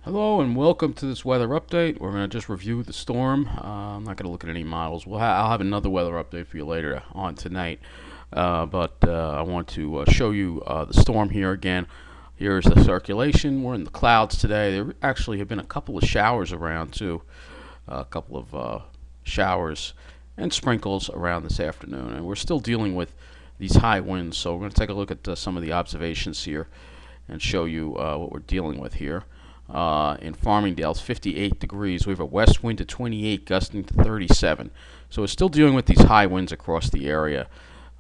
Hello and welcome to this weather update. We're going to just review the storm. I'm not going to look at any models. I'll have another weather update for you later on tonight. But I want to show you the storm here again. Here's the circulation. We're in the clouds today. There actually have been a couple of showers around too. A couple of showers and sprinkles around this afternoon. And we're still dealing with these high winds. So we're going to take a look at some of the observations here and show you what we're dealing with here. In Farmingdale, it's 58 degrees. We have a west wind to 28, gusting to 37. So we're still dealing with these high winds across the area.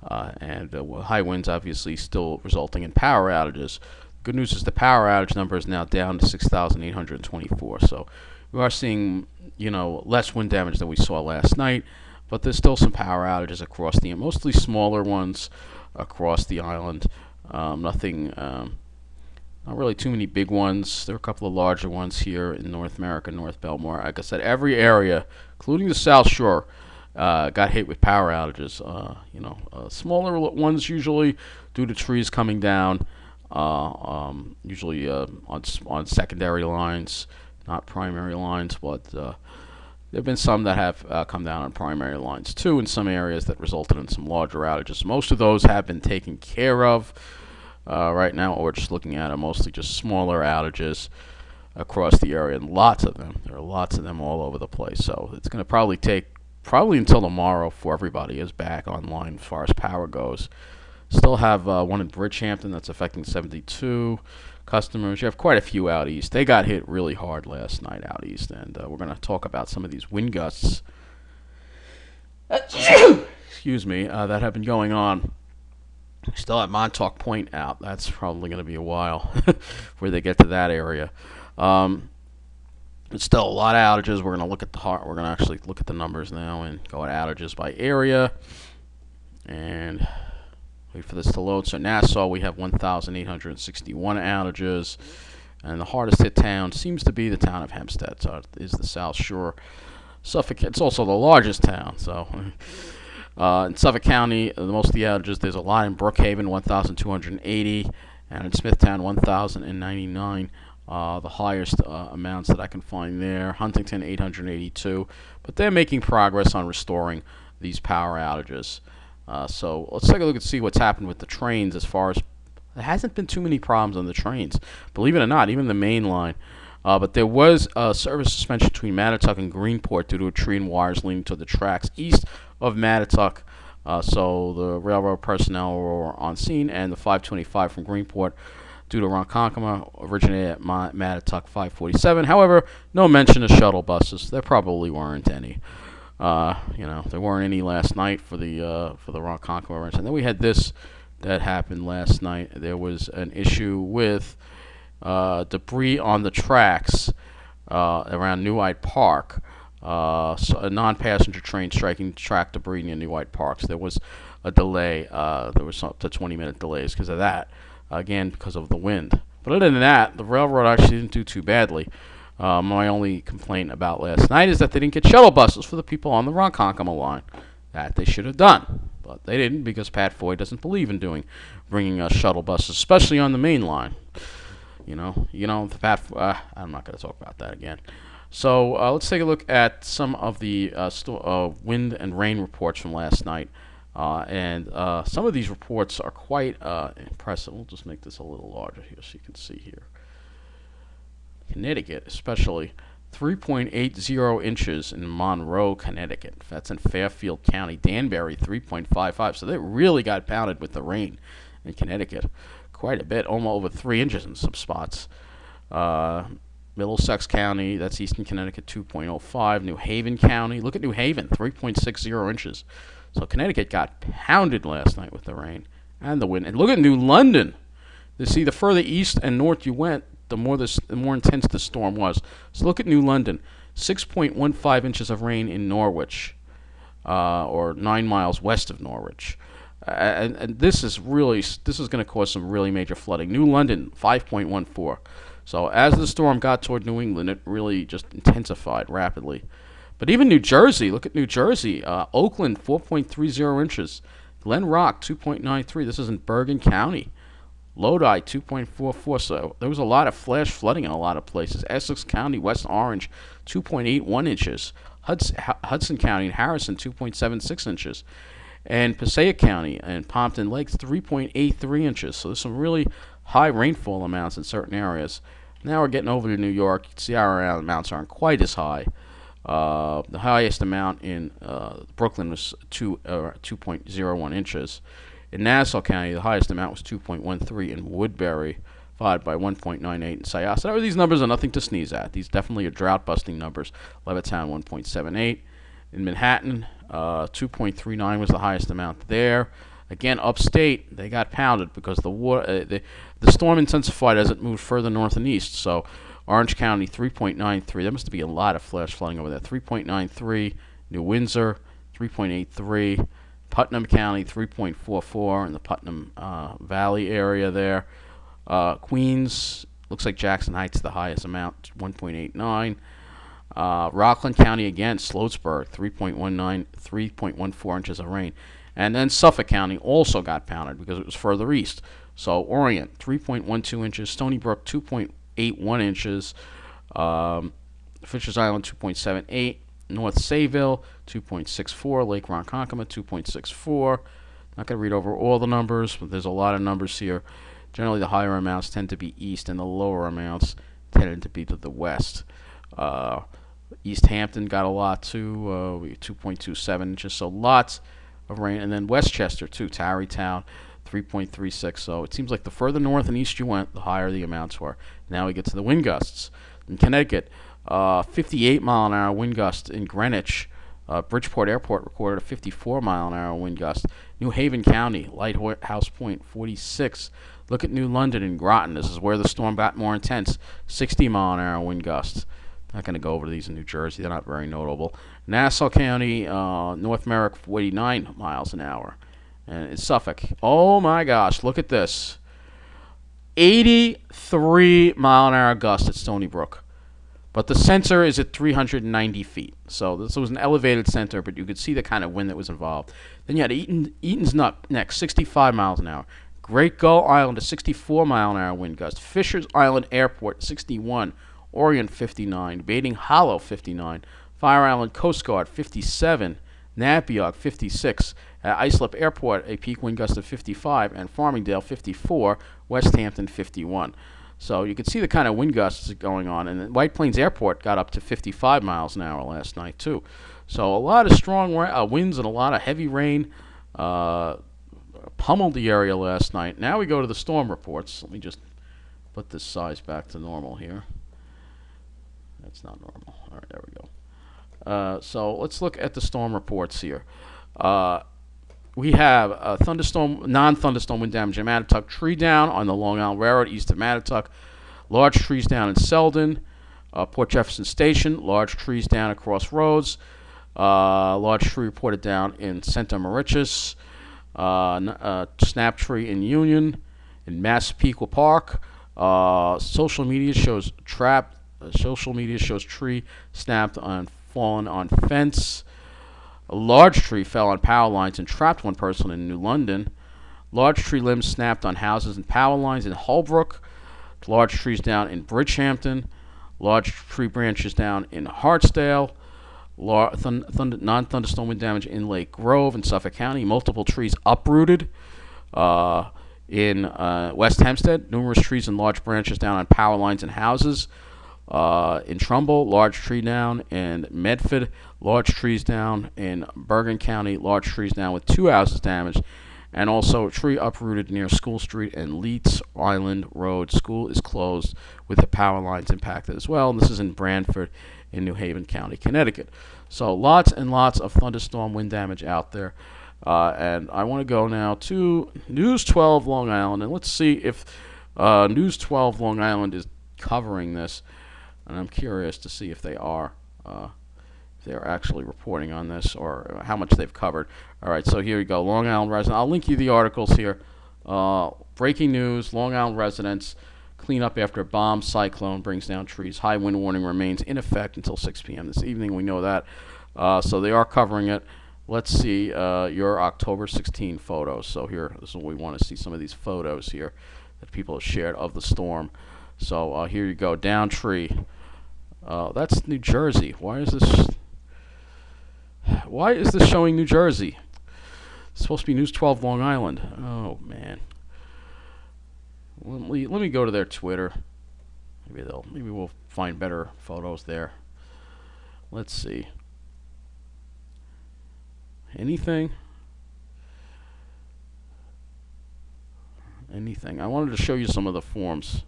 High winds obviously still resulting in power outages. Good news is the power outage number is now down to 6,824. So we are seeing, less wind damage than we saw last night, but there's still some power outages across mostly smaller ones across the island. Nothing. Not really too many big ones. There are a couple of larger ones here in North America, North Belmore. Like I said, every area, including the South Shore, got hit with power outages. Smaller ones usually due to trees coming down, usually on secondary lines, not primary lines. But there have been some that have come down on primary lines too in some areas that resulted in some larger outages. Most of those have been taken care of. Right now, what we're just looking at are mostly just smaller outages across the area, and lots of them. There are lots of them all over the place. So it's going to probably take until tomorrow before everybody is back online as far as power goes. Still have one in Bridgehampton that's affecting 72 customers. You have quite a few out east. They got hit really hard last night out east, and we're going to talk about some of these wind gusts. Excuse me, that have been going on. Still have Montauk Point out. That's probably going to be a while before they get to that area. It's still a lot of outages. We're going to look at We're going to actually look at the numbers now and go at outages by area. And wait for this to load. So Nassau, we have 1,861 outages, and the hardest hit town seems to be the town of Hempstead. So it is the South Shore. Suffolk. It's also the largest town. So. In Suffolk County, most of the outages, there's a lot in Brookhaven, 1,280, and in Smithtown, 1,099. The highest amounts that I can find there. Huntington, 882. But they're making progress on restoring these power outages. So let's take a look and see what's happened with the trains as far as there hasn't been too many problems on the trains. Believe it or not, even the main line. But there was a service suspension between Mattituck and Greenport due to a tree and wires leading to the tracks east of Mattituck. So the railroad personnel were on scene, and the 525 from Greenport due to Ronkonkoma originated at Mattituck 547. However, no mention of shuttle buses. There probably weren't any. There weren't any last night for the Ronkonkoma. And then we had this that happened last night. There was an issue with debris on the tracks around New Hyde Park. So a non-passenger train striking track debris near New Hyde Park. So there was a delay. There was up to 20-minute delays because of that. Again, because of the wind. But other than that, the railroad actually didn't do too badly. My only complaint about last night is that they didn't get shuttle buses for the people on the Ronkonkoma line. That they should have done. But they didn't because Pat Foy doesn't believe in bringing us shuttle buses, especially on the main line. I'm not going to talk about that again. So let's take a look at some of the wind and rain reports from last night. And some of these reports are quite impressive. We'll just make this a little larger here so you can see here. Connecticut, especially 3.80 inches in Monroe, Connecticut. That's in Fairfield County. Danbury, 3.55. So they really got pounded with the rain in Connecticut. Quite a bit, almost over 3 inches in some spots. Middlesex County, that's Eastern Connecticut, 2.05. New Haven County, look at New Haven, 3.60 inches. So Connecticut got pounded last night with the rain and the wind. And look at New London. You see, the further east and north you went, the more intense the storm was. So look at New London, 6.15 inches of rain in Norwich, or 9 miles west of Norwich. And this is going to cause some really major flooding. New London, 5.14. So as the storm got toward New England, it really just intensified rapidly. But even New Jersey, look at New Jersey. Oakland, 4.30 inches. Glen Rock, 2.93. This is in Bergen County. Lodi 2.44. So there was a lot of flash flooding in a lot of places. Essex County, West Orange 2.81 inches. Hudson County and Harrison 2.76 inches. And Passaic County and Pompton Lakes 3.83 inches. So there's some really high rainfall amounts in certain areas. Now we're getting over to New York. You can see our amounts aren't quite as high. The highest amount in Brooklyn was 2.01 inches. In Nassau County, the highest amount was 2.13 in Woodbury, followed by 1.98 in Syosset. These numbers are nothing to sneeze at. These definitely are drought-busting numbers. Levittown 1.78. In Manhattan, 2.39 was the highest amount there. Again, upstate, they got pounded because the storm intensified as it moved further north and east. So Orange County 3.93. There must be a lot of flash flooding over there. 3.93. New Windsor 3.83. Putnam County 3.44 in the Putnam Valley area there. Queens, looks like Jackson Heights the highest amount, 1.89. Rockland County again, Sloatsburg 3.19, 3.14 inches of rain. And then Suffolk County also got pounded because it was further east. So Orient 3.12 inches, Stony Brook 2.81 inches, Fisher's Island 2.78, North Sayville 2.64, Lake Ronkonkoma 2.64. Not going to read over all the numbers, but there's a lot of numbers here. Generally, the higher amounts tend to be east, and the lower amounts tended to be to the west. East Hampton got a lot too, 2.27 inches, so lots of rain. And then Westchester too, Tarrytown 3.36. So it seems like the further north and east you went, the higher the amounts were. Now we get to the wind gusts. In Connecticut, 58-mile-an-hour wind gust in Greenwich. Bridgeport Airport recorded a 54-mile-an-hour wind gust. New Haven County, Lighthouse Point 46. Look at New London and Groton. This is where the storm got more intense. 60-mile-an-hour wind gusts. Not going to go over these in New Jersey. They're not very notable. Nassau County, North Merrick, 49 miles an hour. And in Suffolk, oh my gosh, look at this. 83-mile-an-hour gust at Stony Brook. But the center is at 390 feet. So this was an elevated center, but you could see the kind of wind that was involved. Then you had Eaton's Neck, 65 miles an hour. Great Gull Island, a 64-mile-an-hour wind gust. Fisher's Island Airport, 61. Orient 59, Bating Hollow 59, Fire Island Coast Guard 57, Napiog 56, Islip Airport a peak wind gust of 55, and Farmingdale 54, West Hampton 51. So you can see the kind of wind gusts going on, and then White Plains Airport got up to 55 miles an hour last night too. So a lot of strong winds and a lot of heavy rain pummeled the area last night. Now we go to the storm reports. Let me just put this size back to normal here. That's not normal. All right, there we go. So let's look at the storm reports here. We have a non-thunderstorm wind damage in Mattituck. Tree down on the Long Island Railroad east of Mattituck. Large trees down in Selden. Port Jefferson Station. Large trees down across roads. Large tree reported down in Center Mauritius. Snap tree in Union. In Massapequa Park. Social media shows tree snapped on fallen on fence. A large tree fell on power lines and trapped one person in New London. Large tree limbs snapped on houses and power lines in Holbrook. Large trees down in Bridgehampton. Large tree branches down in Hartsdale. Non-thunderstorm wind damage in Lake Grove in Suffolk County. Multiple trees uprooted in West Hempstead. Numerous trees and large branches down on power lines and houses. In Trumbull, large tree down. In Medford, large trees down. In Bergen County, large trees down with 2 houses damaged. And also a tree uprooted near School Street and Leeds Island Road. School is closed with the power lines impacted as well. And this is in Branford in New Haven County, Connecticut. So lots and lots of thunderstorm wind damage out there. And I want to go now to News 12 Long Island. And let's see if News 12 Long Island is covering this. And I'm curious to see if they are actually reporting on this or how much they've covered. All right, so here you go. Long Island residents. I'll link you the articles here. Breaking news, Long Island residents clean up after bomb cyclone brings down trees. High wind warning remains in effect until 6 p.m. this evening. We know that. So they are covering it. Let's see your October 16 photos. So here, this is what we want to see, some of these photos here that people have shared of the storm. So here you go, down tree. That's New Jersey. Why is this? Why is this showing New Jersey? It's supposed to be News 12 Long Island. Oh man. Let me go to their Twitter. Maybe we'll find better photos there. Let's see. Anything? Anything. I wanted to show you some of the forms.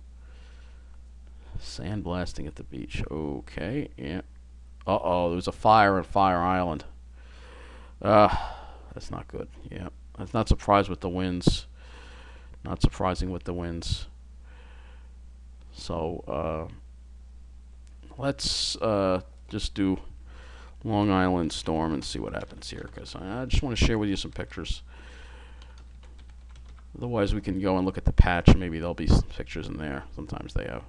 Sandblasting at the beach. Okay, yeah. Uh-oh, there was a fire on Fire Island. That's not good. Yeah. I'm not surprised with the winds. Not surprising with the winds. So, let's just do Long Island storm and see what happens here, because I just want to share with you some pictures. Otherwise, we can go and look at the patch, and maybe there'll be some pictures in there. Sometimes they have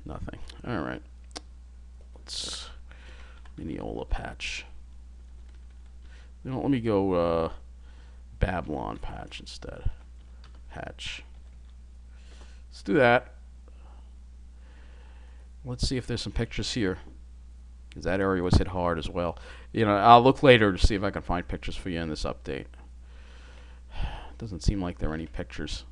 nothing. All right. Let's Mineola patch. Let me go Babylon patch instead. Patch. Let's do that. Let's see if there's some pictures here, because that area was hit hard as well. I'll look later to see if I can find pictures for you in this update. Doesn't seem like there are any pictures.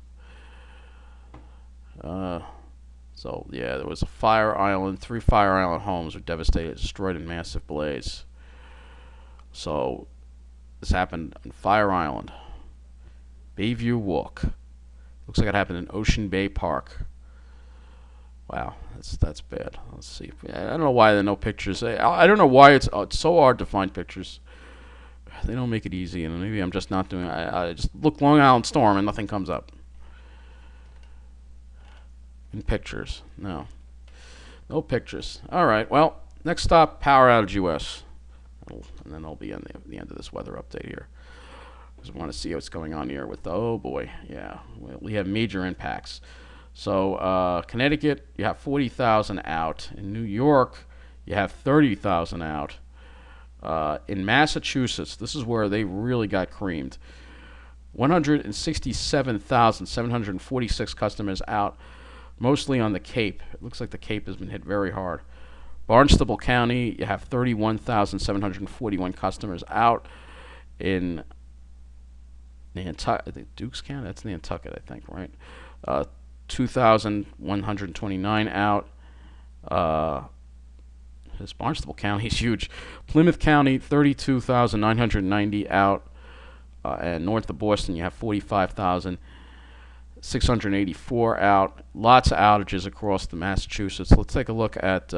So yeah, there was a Fire Island. 3 Fire Island homes were devastated, destroyed in massive blaze. So this happened on Fire Island. Bayview Walk. Looks like it happened in Ocean Bay Park. Wow, that's bad. Let's see. I don't know why there are no pictures. I don't know why it's so hard to find pictures. They don't make it easy, and maybe I'm just not doing. I just look Long Island storm and nothing comes up. In pictures, no pictures. All right. Well, next stop, power outage US, and then I'll be on the end of this weather update here. Because I want to see what's going on here with. Oh boy, yeah, we have major impacts. So Connecticut, you have 40,000 out. In New York, you have 30,000 out. In Massachusetts, this is where they really got creamed. 167,746 customers out, mostly on the Cape. It looks like the Cape has been hit very hard. Barnstable County, you have 31,741 customers out. In Dukes County, that's Nantucket, I think, right? 2,129 out. This Barnstable County is huge. Plymouth County, 32,990 out. And north of Boston, you have 45,684 out. Lots of outages across the Massachusetts. Let's take a look at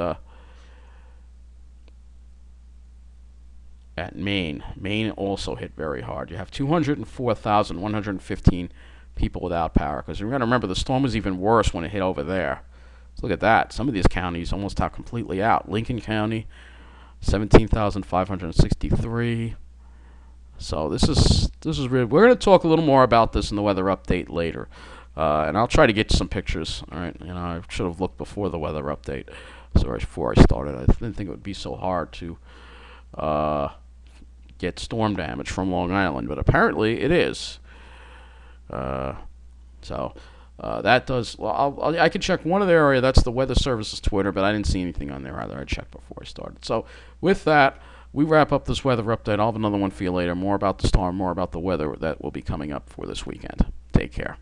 Maine. Maine also hit very hard. You have 204,115 people without power. Because you've got to remember, the storm was even worse when it hit over there. So look at that. Some of these counties almost are completely out. Lincoln County, 17,563. So this is really. We're going to talk a little more about this in the weather update later, and I'll try to get you some pictures. All right. I should have looked before the weather update. Sorry, before I started. I didn't think it would be so hard to get storm damage from Long Island, but apparently it is. That does. Well, I can check one other area. That's the Weather Service's Twitter, but I didn't see anything on there either. I checked before I started. So with that, we wrap up this weather update. I'll have another one for you later. More about the storm, more about the weather that will be coming up for this weekend. Take care.